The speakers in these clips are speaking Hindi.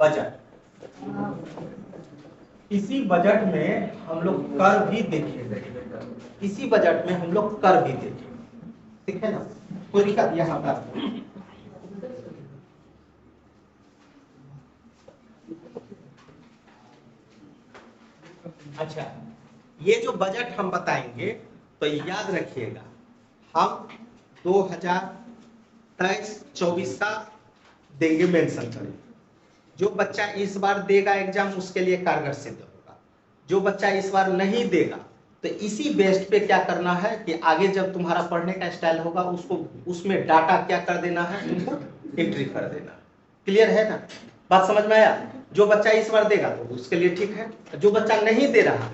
बजट। इसी बजट में हम लोग कर भी देखेंगे, इसी बजट में हम लोग कर भी देखेंगे, ठीक है ना। कोई दिक्कत यहाँ पर? अच्छा, ये जो बजट हम बताएंगे तो याद रखिएगा, हम 2023-24 का देंगे, मेंशन करेंगे। जो बच्चा इस बार देगा एग्जाम उसके लिए कारगर सिद्ध होगा। जो बच्चा इस बार नहीं देगा तो इसी बेस्ड पे क्या करना है कि आगे जब तुम्हारा पढ़ने का स्टाइल होगा उसको उसमें डाटा क्या कर देना है, इनको एंट्री कर देना। क्लियर है ना, बात समझ में आया? जो बच्चा इस बार देगा तो उसके लिए ठीक है, जो बच्चा नहीं दे रहा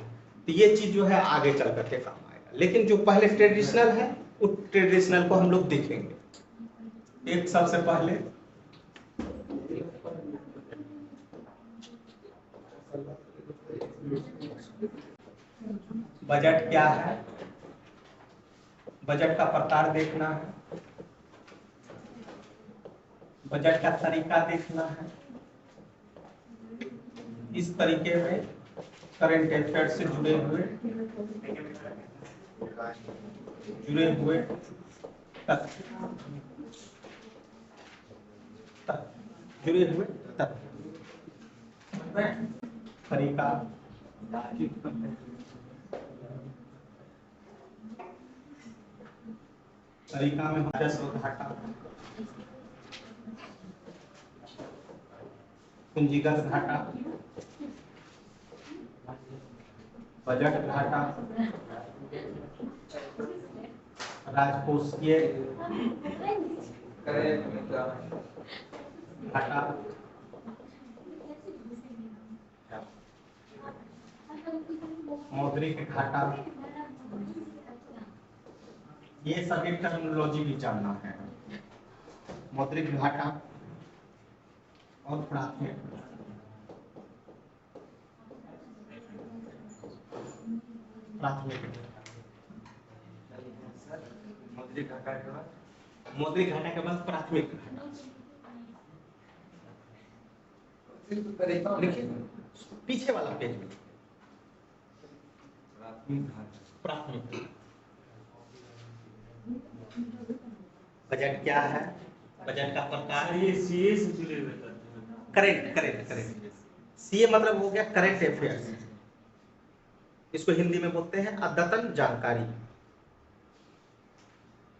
तो ये चीज जो है आगे चल करके काम आएगा। लेकिन जो पहले ट्रेडिशनल है उस ट्रेडिशनल को हम लोग देखेंगे। एक सबसे पहले बजट क्या है, बजट का प्रकार देखना है, बजट का तरीका देखना है। इस तरीके में करंट अफेयर से जुड़े हुए तरीका, तरीका में राजस्व घाटा, पूंजीगत घाटा, बजट घाटा, राजकोषीय घाटा, मौद्रिक घाटा। ये सभी टर्मिनोलॉजी भी जानना है। मौद्रिक घाटा और प्राथमिक मौद्रिक घाटा के बाद प्राथमिक घाटा। देखिए पीछे वाला पेज में प्राथमिक। बजट क्या है, बजट का प्रकार, ये सीए से जुड़े हुए करेंट सीए मतलब हो गया करेंट अफेयर्स, इसको हिंदी में बोलते हैं अद्यतन जानकारी,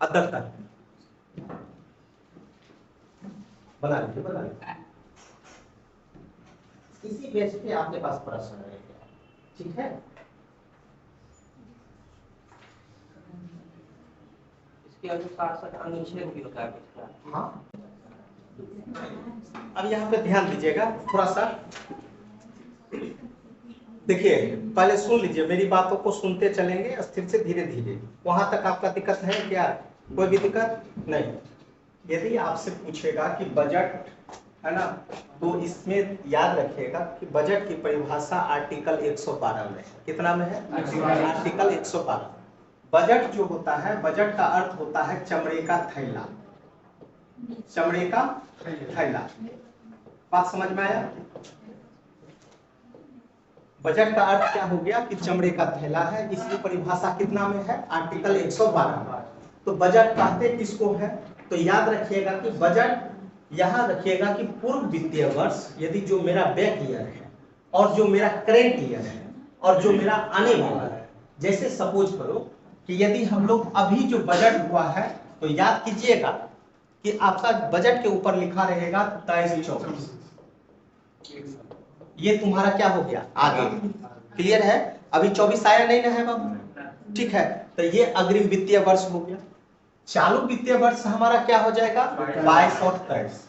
अद्यतन। बना लीजिए। इसी बेस पे आपके पास प्रश्न रहेगा, ठीक है। इसके अनुसार अनुच्छेद भी होता है। हाँ, अब यहाँ पे ध्यान दीजिएगा थोड़ा सा। देखिए पहले सुन लीजिए, मेरी बातों को सुनते चलेंगे स्थिर से धीरे धीरे। वहां तक आपका दिक्कत है क्या? कोई भी दिक्कत नहीं। यदि आपसे पूछेगा कि बजट है ना, तो इसमें याद रखिएगा कि बजट की परिभाषा आर्टिकल 112 में है। कितना में है? आर्टिकल 112। बजट जो होता है, बजट का अर्थ होता है चमड़े का थैला, चमड़े का थैला। बात समझ में आया? बजट का अर्थ क्या हो गया कि चमड़े का थैला है। इसकी परिभाषा कितना में है? आर्टिकल 112। तो बजट कहते किसको है? तो याद रखिएगा कि बजट यहां रखिएगा कि पूर्व वित्तीय वर्ष, यदि जो मेरा बैक ईयर है और जो मेरा करेंट ईयर है और जो मेरा आने वाला है, जैसे सपोज करो कि यदि हम लोग अभी जो बजट हुआ है तो याद कीजिएगा कि आपका बजट के ऊपर लिखा रहेगा 23-24। ये तुम्हारा क्या हो गया आगे। क्लियर है? अभी 24 आया नहीं ना है बाबू, ठीक है। तो ये अग्रिम वित्तीय वर्ष हो गया। चालू वित्तीय वर्ष हमारा क्या हो जाएगा? 22 और 23।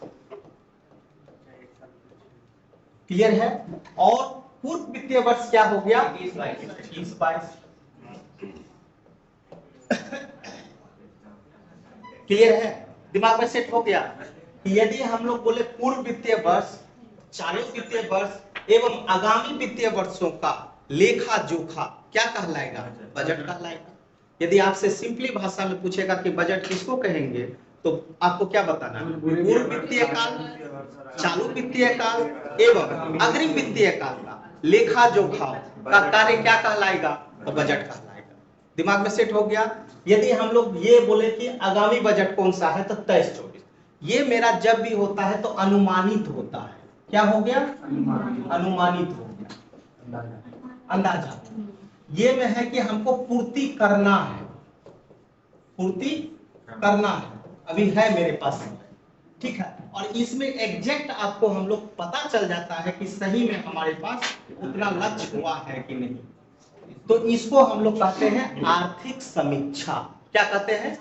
क्लियर है? और पूर्व वित्तीय वर्ष क्या हो गया? 21-22। क्लियर है? दिमाग में सेट हो गया कि यदि हम लोग बोले पूर्व वित्तीय वर्ष, चालू वित्तीय वर्ष एवं आगामी वित्तीय वर्षों का लेखा जोखा क्या कहलाएगा? बजट कहलाएगा। यदि आपसे सिंपली भाषा में पूछेगा कि बजट किसको कहेंगे, तो आपको क्या बताना है? पूर्व वित्तीय काल, चालू वित्तीय काल एवं अग्रिम वित्तीय काल का लेखा जोखा का कार्य क्या कहलाएगा? तो बजट कहलाएगा। दिमाग में सेट हो गया। यदि हम लोग ये बोले कि आगामी बजट कौन सा है, तो 23-24, ये मेरा जब भी होता है तो अनुमानित होता है। क्या हो गया? अनुमानित हो गया, अंदाजा। ये में है कि हमको पूर्ति करना है, पूर्ति करना है, अभी है मेरे पास, ठीक है। और इसमें एग्जैक्ट आपको हम लोग पता चल जाता है कि सही में हमारे पास उतना लक्ष्य हुआ है कि नहीं। तो इसको हम लोग कहते हैं आर्थिक समीक्षा। क्या कहते हैं?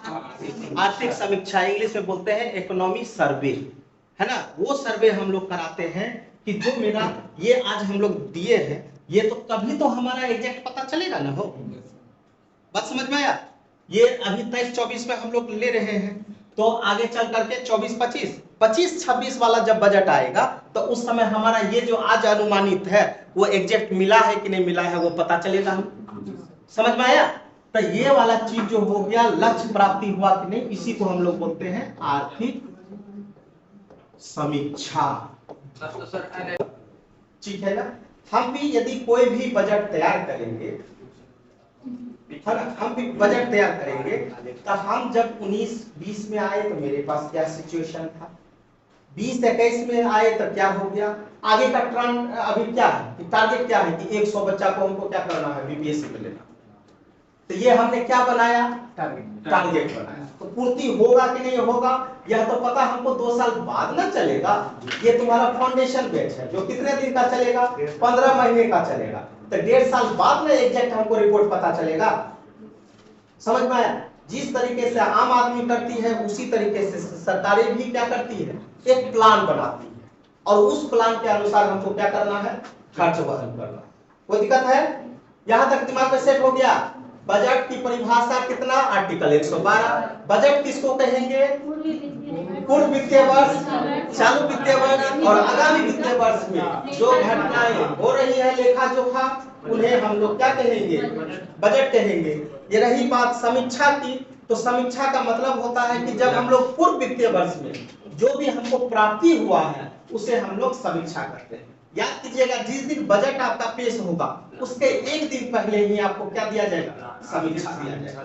आर्थिक समीक्षा। इंग्लिश में बोलते हैं इकोनॉमी सर्वे, है ना। वो सर्वे हम लोग कराते हैं कि जो मेरा ये आज हम लोग दिए हैं, ये तो कभी तो हमारा एग्जैक्ट पता चलेगा ना। हो बात समझ में आया? ये अभी 23-24 में हम लोग ले रहे हैं, तो आगे चल करके 24-25, 25-26 वाला जब बजट आएगा तो उस समय हमारा ये जो आज अनुमानित है वो एग्जैक्ट मिला है कि नहीं मिला है वो पता चलेगा। हम समझ में आया? तो ये वाला चीज जो हो गया, लक्ष्य प्राप्ति हुआ कि नहीं, इसी को हम लोग बोलते हैं आर्थिक समीक्षा। ठीक है ना। हम भी यदि कोई भी बजट तैयार करेंगे, है ना, हम भी बजट तैयार करेंगे, तो हम जब 19-20 में आए तो मेरे पास क्या सिचुएशन था, 20-21 में आए तो क्या हो गया, आगे का ट्रेंड अभी क्या है, टारगेट क्या है कि 100 बच्चा को हमको क्या करना है, बीपीएससी में लेना। तो ये हमने क्या बनाया? टारगेट बनाया। तो पूर्ति होगा कि नहीं होगा यह तो पता हमको 2 साल बाद ना चलेगा। ये तुम्हारा फाउंडेशन बैच है जो कितने दिन का चलेगा? 15 महीने का चलेगा। तो 1.5 साल बाद में एग्जैक्ट हमको रिपोर्ट पता चलेगा। समझ में आया? जिस तरीके से आम आदमी करती है उसी तरीके से सरकारें भी क्या करती है, एक प्लान बनाती है, और उस प्लान के अनुसार हमको क्या करना है, खर्च वहन करना। कोई दिक्कत है? यहां तक दिमाग में सेट हो गया? बजट की परिभाषा कितना? आर्टिकल 112। बजट किसको कहेंगे? पूर्व वित्तीय वर्ष, चालू वित्तीय वर्ष और आगामी वित्तीय वर्ष में जो घटनाएं हो रही है लेखा जोखा, उन्हें हम लोग क्या कहेंगे? बजट कहेंगे। ये रही बात समीक्षा की। तो समीक्षा का मतलब होता है कि जब हम लोग पूर्व वित्तीय वर्ष में जो भी हमको प्राप्ति हुआ है उसे हम लोग समीक्षा करते हैं। याद कीजिएगा, जिस दिन बजट आपका पेश होगा उसके एक दिन पहले ही आपको क्या दिया जाएगा? समीक्षा दिया जाएगा।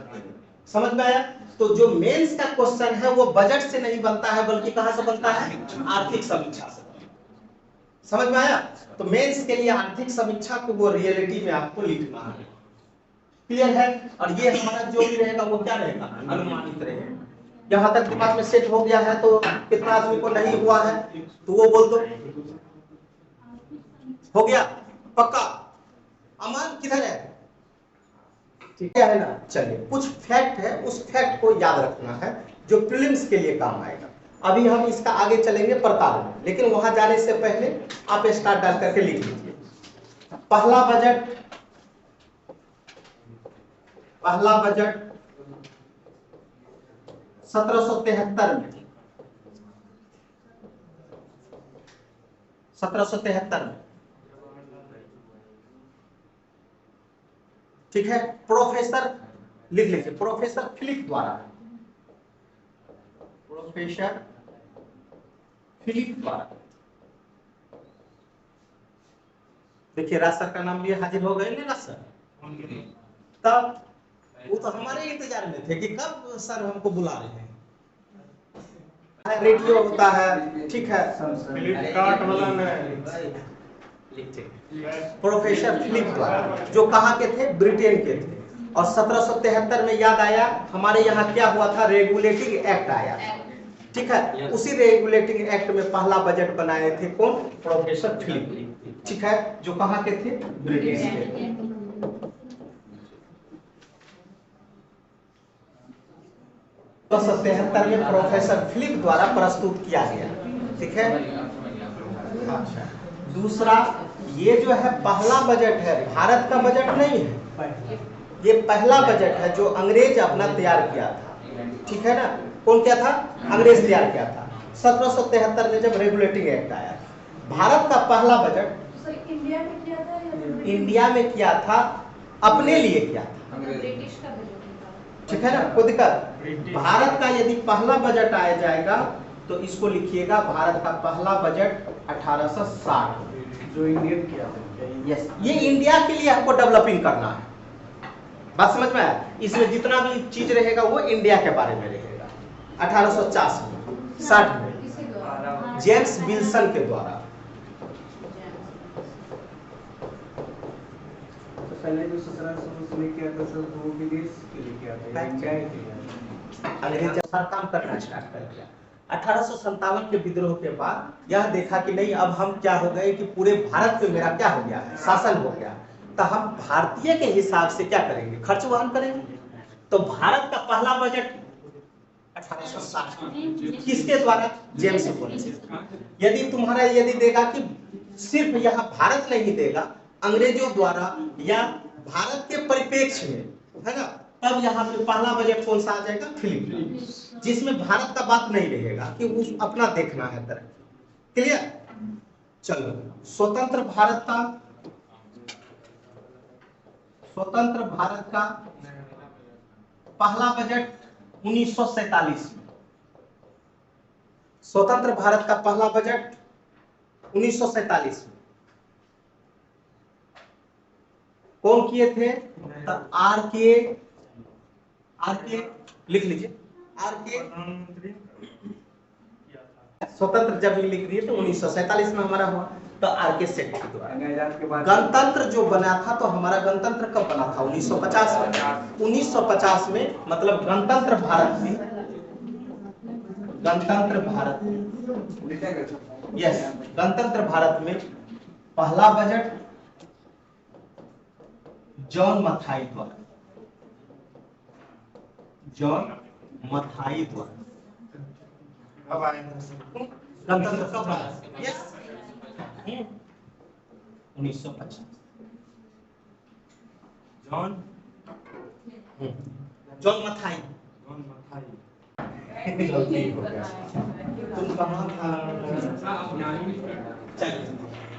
समझ में आया? तो जो मेंस का क्वेश्चन है वो बजट से नहीं बनता है, बल्कि कहां से बनता है? आर्थिक समीक्षा से। समझ में आया? तो मेंस के लिए आर्थिक समीक्षा को वो रियलिटी में आपको लिखना है। क्लियर है? और ये हमारा जो भी रहेगा वो क्या रहेगा? अनुमानित रहेगा। यहां तक दिमाग में सेट हो गया है? तो कितना आदमी को नहीं हुआ है तो वो बोल दो। हो गया? पक्का? अमन किधर है? ठीक है ना। चलिए, कुछ फैक्ट है, उस फैक्ट को याद रखना है जो प्रीलिम्स के लिए काम आएगा। अभी हम इसका आगे चलेंगे पड़ताल में, लेकिन वहां जाने से पहले आप स्टार्ट डाल करके लिख लीजिए। पहला बजट 1773 में, 1773 में, ठीक है। प्रोफेसर लिख लीजिए, प्रोफेसर फिलिप द्वारा, प्रोफेसर फिलिप द्वारा। देखिए राज सर का नाम भी हाजिर हो गए ना राज सर। तब वो तो हमारे इंतजार में थे कि कब सर हमको बुला रहे हैं। रेडियो होता है, ठीक है, फ्लिपकार्ट वाला नहीं। प्रोफेसर फिलिप द्वारा, जो कहाँ के थे? ब्रिटेन के थे। और 1773 में याद आया हमारे यहाँ क्या हुआ था? रेगुलेटिंग एक्ट आया, ठीक है। उसी रेगुलेटिंग एक्ट में पहला बजट बनाए थे कौन? प्रोफेसर फिलिप, ठीक है, जो कहाँ के थे? ब्रिटिश के। 1773 में प्रोफेसर फिलिप द्वारा प्रस्तुत किया गया, ठीक है। अच्छा, दूसरा, ये जो है पहला बजट है, भारत का बजट नहीं है, ये पहला बजट है जो अंग्रेज अपना तैयार किया था, ठीक है ना। कौन किया था? अंग्रेज तैयार किया था 1773 में जब रेगुलेटिंग एक्ट आया। भारत का पहला बजट इंडिया में किया था या इंडिया में किया था, अपने लिए किया था, ब्रिटिश का बजट था? ठीक है ना, कोई दिक्कत। भारत का यदि पहला बजट आया जाएगा तो इसको लिखिएगा भारत का पहला बजट 1860। जो इंडियन किया था यस, ये इंडिया के लिए हमको डेवलपिंग करना है, बात समझ में आया। इसमें जितना भी चीज रहेगा वो इंडिया के बारे में रहेगा। 1860 में 60 में जेम्स विल्सन के द्वारा। तो पहले जो 1700 में किया था सर वो विदेश के लिए किया था, इंडिया के लिए। अंग्रेज जब काम करना स्टार्ट कर दिया 1857 के विद्रोह के बाद, यह देखा कि नहीं अब हम क्या हो गए कि पूरे भारत पे मेरा क्या हो गया है, शासन हो गया, तो हम भारतीय के हिसाब से क्या करेंगे, खर्च वहन करेंगे। तो भारत का पहला बजट 1860 किसके द्वारा, जेम्स विल्सन। यदि तुम्हारा यदि देगा कि सिर्फ यहाँ भारत नहीं देगा, अंग्रेजों द्वारा या भारत के परिप्रेक्ष्य में, है ना, तब यहाँ पे पहला बजट कौन सा आ जाएगा, फिलीपींस, जिसमें भारत का बात नहीं रहेगा कि उस अपना देखना है तरह। क्लियर। चलो, स्वतंत्र भारत का पहला बजट 1947 में। स्वतंत्र भारत का पहला बजट 1947 में कौन किए थे, आर के लिख लीजिए, आर के स्वतंत्र जब भी लिख दिए तो 1947 में हमारा हुआ, तो आर के सेठ के द्वारा। गणतंत्र जो बना था, तो हमारा गणतंत्र कब बना था, 1950 में। 1950 में मतलब गणतंत्र भारत में पहला बजट जॉन मथाई द्वारा अब आए गणतंत्र कब बना, यस 1950। जॉन मथाई गलती हो गया, तुम कहाँ था। चलिए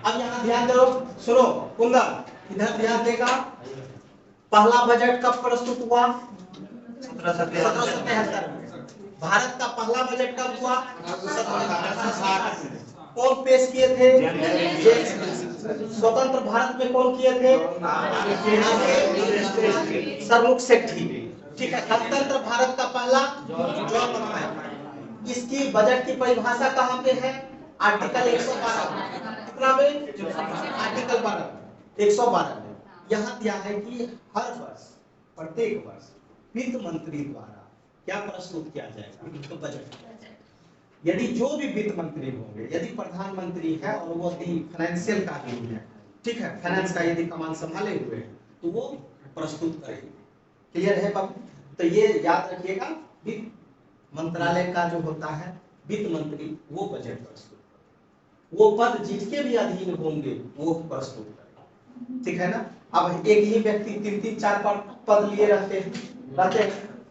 अब यहाँ ध्यान दो, सुनो कुंदन, इधर ध्यान देगा। पहला बजट कब प्रस्तुत हुआ, 1773 में। भारत का पहला बजट कब हुआ, 1760 में। कौन पेश किए थे, स्वतंत्र भारत में कौन किए थे, सरमुख सेठी। ठीक है। गणतंत्र भारत का पहला जॉन मथाई। इसकी बजट की परिभाषा कहाँ पे है, आर्टिकल 112 कितना में, आर्टिकल 112 में। यहाँ दिया है कि हर वर्ष, प्रत्येक वर्ष वित्त मंत्री द्वारा क्या प्रस्तुत किया जाएगा, तो बजट। यदि जो भी वित्त मंत्री होंगे, यदि प्रधानमंत्री है और वो फाइनेंशियल का ही है, ठीक है, फाइनेंस का यदि कमान संभाले हुए हैं, तो वो प्रस्तुत करेंगे। क्लियर है बाबू। तो ये याद रखिएगा, वित्त मंत्रालय का जो होता है वित्त मंत्री, वो बजट प्रस्तुत, वो पद जिसके भी अधीन होंगे वो प्रस्तुत करेंगे। ठीक है ना। अब एक ही व्यक्ति 3-3, 4 पद लिए रहते हैं,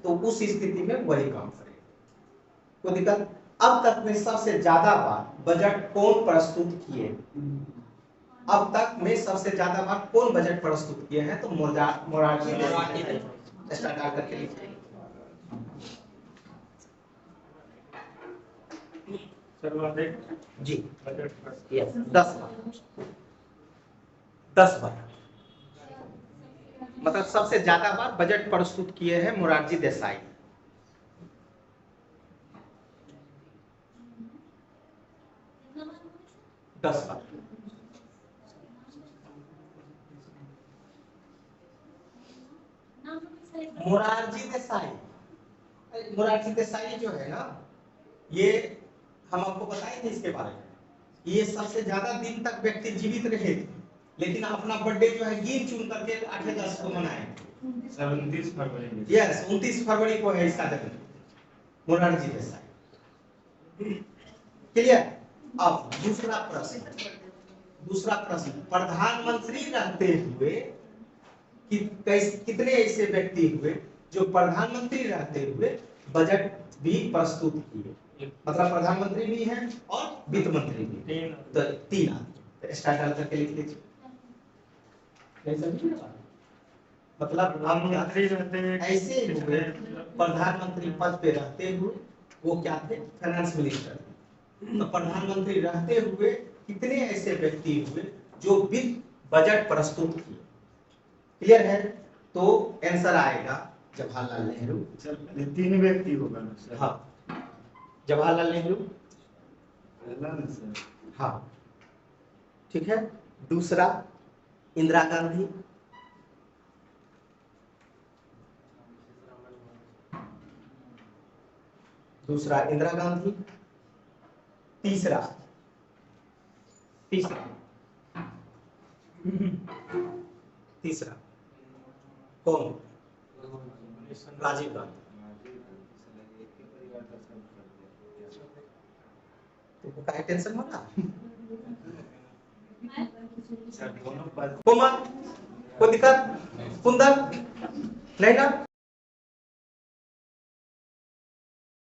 तो उस स्थिति में वही काम करेगा, कोई दिक्कत। अब तक में सबसे ज्यादा बार बजट कौन प्रस्तुत किए, अब तक में सबसे ज्यादा बार कौन बजट प्रस्तुत किए हैं, तो मोरारजी देसाई। स्टार्ट करके लिखिए। सर्वाधिक जी बजट यस, 10 बार मतलब सबसे ज्यादा बार बजट प्रस्तुत किए हैं मोरारजी देसाई। दस बार। मोरारजी देसाई जो है ना, ये हम आपको बताए थे इसके बारे में। ये सबसे ज्यादा दिन तक व्यक्ति जीवित रहे थे, लेकिन अपना बर्थडे जो है गिन चुन करके 8-10 को मनाए। 29 फरवरी। यस, 29 फरवरी को है इसका जन्म, मोरारजी देसाई। क्लियर। अब दूसरा प्रश्न, प्रधानमंत्री रहते हुए कितने ऐसे व्यक्ति हुए जो प्रधानमंत्री रहते हुए बजट भी प्रस्तुत किए, मतलब प्रधानमंत्री भी हैं और वित्त मंत्री भी, तो 3 आदमी। स्टार्ट करके लिख लीजिए। मतलब हम प्रधानमंत्री रहते हैं ऐसे हुए प्रधानमंत्री पद पे रहते हुए, वो क्या थे, फाइनेंस मिनिस्टर। तो प्रधानमंत्री रहते हुए कितने ऐसे व्यक्ति हुए जो वित्त बजट प्रस्तुत किए? क्लियर है? तो आंसर आएगा जवाहरलाल नेहरू। सर पहले 3 व्यक्ति होगा ना सर? हाँ, जवाहरलाल नेहरू, पहला ना सर? हाँ ठीक है। दूसरा इंदिरा गांधी, दूसरा इंदिरा गांधी। तीसरा तीसरा तीसरा कौन? राजीव गांधी। तुमको क्या टेंशन हो रहा? सर दोनों पद कोमल, कोई दिक्कत? कुंदन, नहीं ना?